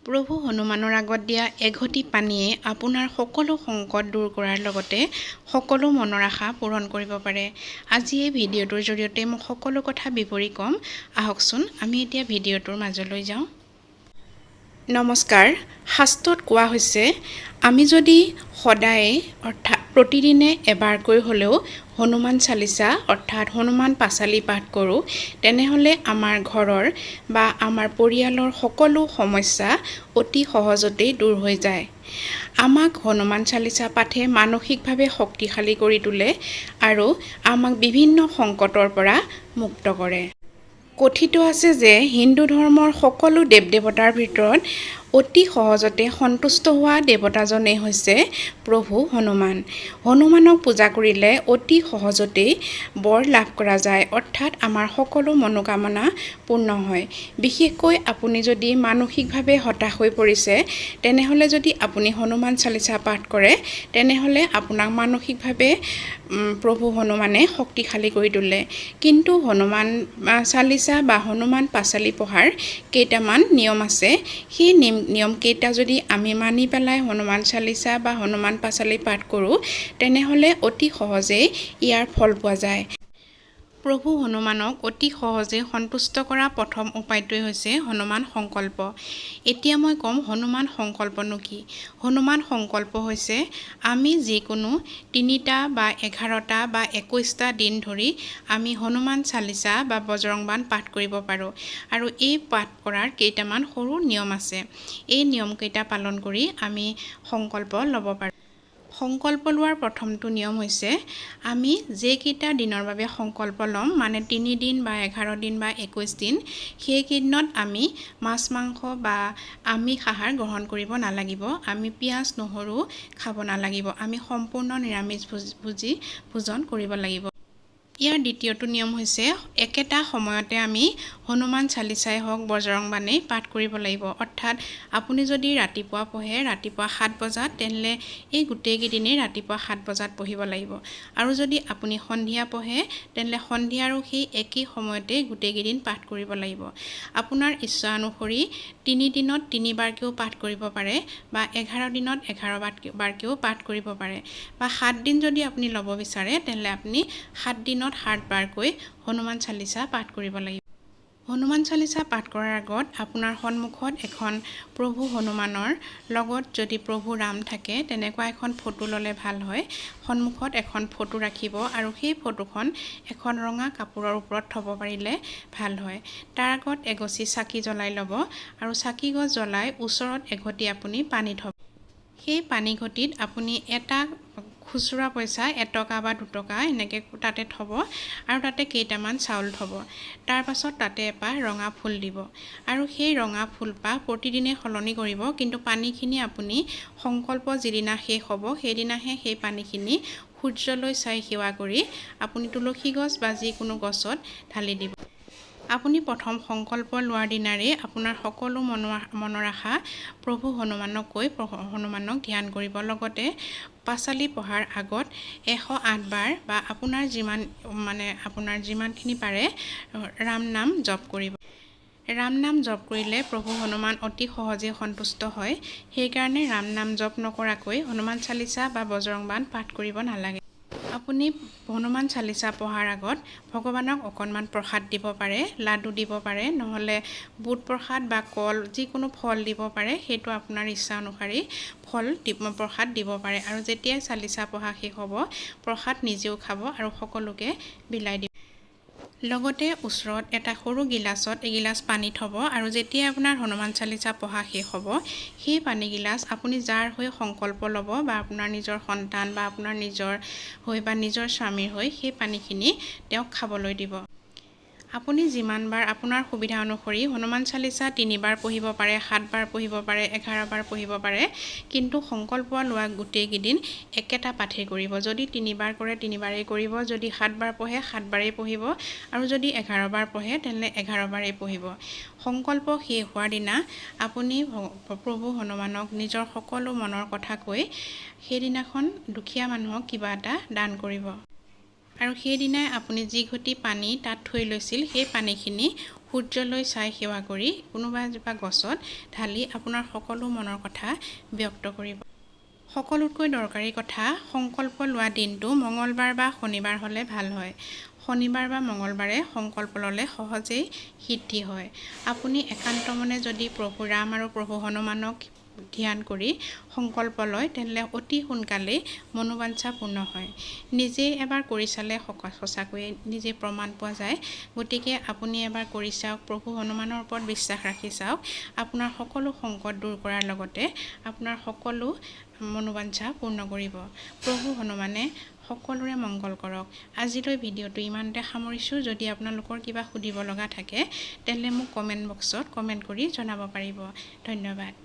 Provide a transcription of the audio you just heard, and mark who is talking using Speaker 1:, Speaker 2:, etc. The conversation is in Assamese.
Speaker 1: প্ৰভু হনুমানৰ আগত দিয়া এঘটি পানীয়ে আপোনাৰ সকলো সংকট দূৰ কৰাৰ লগতে সকলো মনৰ আশা পূৰণ কৰিব পাৰে। আজি এই ভিডিঅ'টোৰ জৰিয়তে মই সকলো কথা বিৱৰি ক'ম। আহকচোন আমি এতিয়া ভিডিঅ'টোৰ মাজলৈ যাওঁ। নমস্কাৰ। শাস্ত্ৰত কোৱা হৈছে, আমি যদি সদায় অৰ্থাৎ প্ৰতিদিনে এবাৰকৈ হ'লেও হনুমান চালিচা অৰ্থাৎ হনুমান পাঁচালি পাঠ কৰোঁ, তেনেহ'লে আমাৰ ঘৰৰ বা আমাৰ পৰিয়ালৰ সকলো সমস্যা অতি সহজতেই দূৰ হৈ যায়। আমাক হনুমান চালিচা পাঠে মানসিকভাৱে শক্তিশালী কৰি তোলে আৰু আমাক বিভিন্ন সংকটৰ পৰা মুক্ত কৰে। কথিত আছে যে হিন্দু ধৰ্মৰ সকলো দেৱ দেৱতাৰ ভিতৰত অতি সহজতে সন্তুষ্ট হোৱা দেৱতাজনেই হৈছে প্ৰভু হনুমান। হনুমানক পূজা কৰিলে অতি সহজতেই বৰ লাভ কৰা যায়, অৰ্থাৎ আমাৰ সকলো মনোকামনা পূৰ্ণ হয়। বিশেষকৈ আপুনি যদি মানসিকভাৱে হতাশ হৈ পৰিছে, তেনেহ'লে যদি আপুনি হনুমান চালিচা পাঠ কৰে, তেনেহ'লে আপোনাক মানসিকভাৱে প্ৰভু হনুমানে শক্তিশালী কৰি তোলে। কিন্তু হনুমান চালিচা বা হনুমান পাঁচালি পঢ়াৰ কেইটামান নিয়ম আছে। সেই নিয়মকেইটা যদি আমি মানি পেলাই হনুমান চালিচা বা হনুমান পাঁচালি পাঠ কৰোঁ, তেনেহ'লে অতি সহজেই ইয়াৰ ফল পোৱা যায়। প্ৰভু হনুমানক অতি সহজে সন্তুষ্ট কৰা প্ৰথম উপায়টোৱে হৈছে হনুমান সংকল্প। এতিয়া মই ক'ম হনুমান সংকল্পনো কি। হনুমান সংকল্প হৈছে আমি যিকোনো 3টা বা 11টা বা 21টা দিন ধৰি আমি হনুমান চালিচা বা বজৰং বান পাঠ কৰিব পাৰোঁ। আৰু এই পাঠ কৰাৰ কেইটামান সৰু নিয়ম আছে। এই নিয়মকেইটা পালন কৰি আমি সংকল্প ল'ব পাৰোঁ। সংকল্প লোৱাৰ প্ৰথমটো নিয়ম হৈছে, আমি যেইকেইটা দিনৰ বাবে সংকল্প ল'ম, মানে 3 দিন বা 11 দিন বা 21 দিন, সেইকেইদিনত আমি মাছ মাংস বা আমিষ আহাৰ গ্ৰহণ কৰিব নালাগিব। আমি পিঁয়াজ নহৰু খাব নালাগিব। আমি সম্পূৰ্ণ নিৰামিষ ভোজন কৰিব লাগিব। ইয়াৰ দ্বিতীয়টো নিয়ম হৈছে, একেটা সময়তে আমি হনুমান চালিচাই হওক বজৰং বানেই পাঠ কৰিব লাগিব। অৰ্থাৎ আপুনি যদি ৰাতিপুৱা পঢ়ে ৰাতিপুৱা 7 বজাত, তেনেহ'লে এই গোটেইকেইদিনেই ৰাতিপুৱা 7 বজাত পঢ়িব লাগিব। আৰু যদি আপুনি সন্ধিয়া পঢ়ে, তেনেহ'লে সন্ধিয়াৰো সেই একেই সময়তেই গোটেইকেইদিন পাঠ কৰিব লাগিব। আপোনাৰ ইচ্ছা অনুসৰি 3 দিনত 3 বাৰকৈও পাঠ কৰিব পাৰে বা 11 দিনত 11 বাৰকৈও পাঠ কৰিব পাৰে। বা 7 দিন যদি আপুনি ল'ব বিচাৰে, তেনেহ'লে আপুনি 7 দিনত 7 বাৰকৈ হনুমান চালিচা পাঠ কৰিব লাগিব। হনুমান চালিচা পাঠ কৰাৰ আগত আপোনাৰ সন্মুখত এখন প্ৰভু হনুমানৰ লগত যদি প্ৰভু ৰাম থাকে, তেনেকুৱা এখন ফটো ল'লে ভাল হয়। সন্মুখত এখন ফটো ৰাখিব আৰু সেই ফটোখন এখন ৰঙা কাপোৰৰ ওপৰত থ'ব পাৰিলে ভাল হয়। তাৰ আগত এগছি চাকি জ্বলাই ল'ব আৰু চাকি গছ জ্বলাই ওচৰত এঘটি আপুনি পানী থ'ব। সেই পানী ঘটিত আপুনি এটা খুচুৰা পইচা 1 টকা বা 2 টকা এনেকৈ তাতে থ'ব আৰু তাতে কেইটামান চাউল থ'ব। তাৰ পাছত তাতে এপাহ ৰঙা ফুল দিব আৰু সেই ৰঙা ফুলপাহ প্ৰতিদিনে সলনি কৰিব, কিন্তু পানীখিনি আপুনি সংকল্প যিদিনা শেষ হ'ব, সেইদিনাহে সেই পানীখিনি সূৰ্যলৈ চাই সেৱা কৰি আপুনি তুলসী গছ বা যিকোনো গছত ঢালি দিব। আপুনি প্ৰথম সংকল্প লোৱাৰ দিনাৰেই আপোনাৰ সকলো মনৰ আশা প্ৰভু হনুমানক কৈ হনুমানক ধ্যান কৰিব। লগতে পাঁচালি পঢ়াৰ আগত 108 বাৰ বা আপোনাৰ যিমানখিনি পাৰে ৰাম নাম জপ কৰিব। ৰাম নাম জপ কৰিলে প্ৰভু হনুমান অতি সহজে সন্তুষ্ট হয়। সেইকাৰণে ৰাম নাম জপ নকৰাকৈ হনুমান চালিচা বা বজৰং বান পাঠ কৰিব নালাগে। আপুনি হনুমান চালিচা পঢ়াৰ আগত ভগৱানক অকণমান প্ৰসাদ দিব পাৰে, লাডু দিব পাৰে, নহ'লে বুট প্ৰসাদ বা কল যিকোনো ফল দিব পাৰে। সেইটো আপোনাৰ ইচ্ছা অনুসৰি প্ৰসাদ দিব পাৰে। আৰু যেতিয়াই চালিচা পঢ়া শেষ হ'ব, প্ৰসাদ নিজেও খাব আৰু সকলোকে বিলাই দিব। লগতে ওচৰত এটা সৰু গিলাচত এগিলাচ পানী থ'ব আৰু যেতিয়া আপোনাৰ হনুমান চালিচা পঢ়া শেষ হ'ব, সেই পানীগিলাচ আপুনি যাৰ হৈ সংকল্প ল'ব বা আপোনাৰ নিজৰ সন্তান বা আপোনাৰ নিজৰ হৈ বা নিজৰ স্বামীৰ হৈ সেই পানীখিনি তেওঁক খাবলৈ দিব। আপুনি যিমানবাৰ আপোনাৰ সুবিধা অনুসৰি হনুমান চালিচা 3 বাৰ পঢ়িব পাৰে, 7 বাৰ পঢ়িব পাৰে, 11 বাৰ পঢ়িব পাৰে, কিন্তু সংকল্প লোৱা গোটেইকেইদিন একেটা পাঠেই কৰিব। যদি 3 বাৰ কৰে 3 বাৰেই কৰিব, যদি 7 বাৰ পঢ়ে 7 বাৰেই পঢ়িব, আৰু যদি 11 বাৰ পঢ়ে তেনেহ'লে 11 বাৰেই পঢ়িব। সংকল্প শেষ হোৱাৰ দিনা আপুনি প্ৰভু হনুমানক নিজৰ সকলো মনৰ কথা কৈ সেইদিনাখন দুখীয়া মানুহক কিবা এটা দান কৰিব। আৰু সেইদিনাই আপুনি যি ঘটি পানী তাত থৈ লৈছিল, সেই পানীখিনি সূৰ্যলৈ চাই সেৱা কৰি কোনোবা এজোপা গছত ঢালি আপোনাৰ সকলো মনৰ কথা ব্যক্ত কৰিব। সকলোতকৈ দৰকাৰী কথা, সংকল্প লোৱা দিনটো মঙলবাৰ বা শনিবাৰ হ'লে ভাল হয়। শনিবাৰ বা মঙলবাৰে সংকল্প ল'লে সহজেই সিদ্ধি হয়। আপুনি একান্ত মনে যদি প্ৰভু ৰাম আৰু প্ৰভু হনুমানক ধ্যান কৰি সংকল্প লয় তেনেহ'লে অতি সোনকালেই মনোবাঞ্ছা পূৰ্ণ হয়। নিজেই এবাৰ কৰি চালে সঁচাকৈয়ে নিজে প্ৰমাণ পোৱা যায়। গতিকে আপুনি এবাৰ কৰি চাওক, প্ৰভু হনুমানৰ ওপৰত বিশ্বাস ৰাখি চাওক। আপোনাৰ সকলো সংকট দূৰ কৰাৰ লগতে আপোনাৰ সকলো মনোবাঞ্ছা পূৰ্ণ কৰিব। প্ৰভু হনুমানে সকলোৰে মংগল কৰক। আজিলৈ ভিডিঅ'টো ইমানতে সামৰিছোঁ। যদি আপোনালোকৰ কিবা সুধিব লগা থাকে তেনেহ'লে মোক কমেণ্ট বক্সত কমেণ্ট কৰি জনাব পাৰিব। ধন্যবাদ।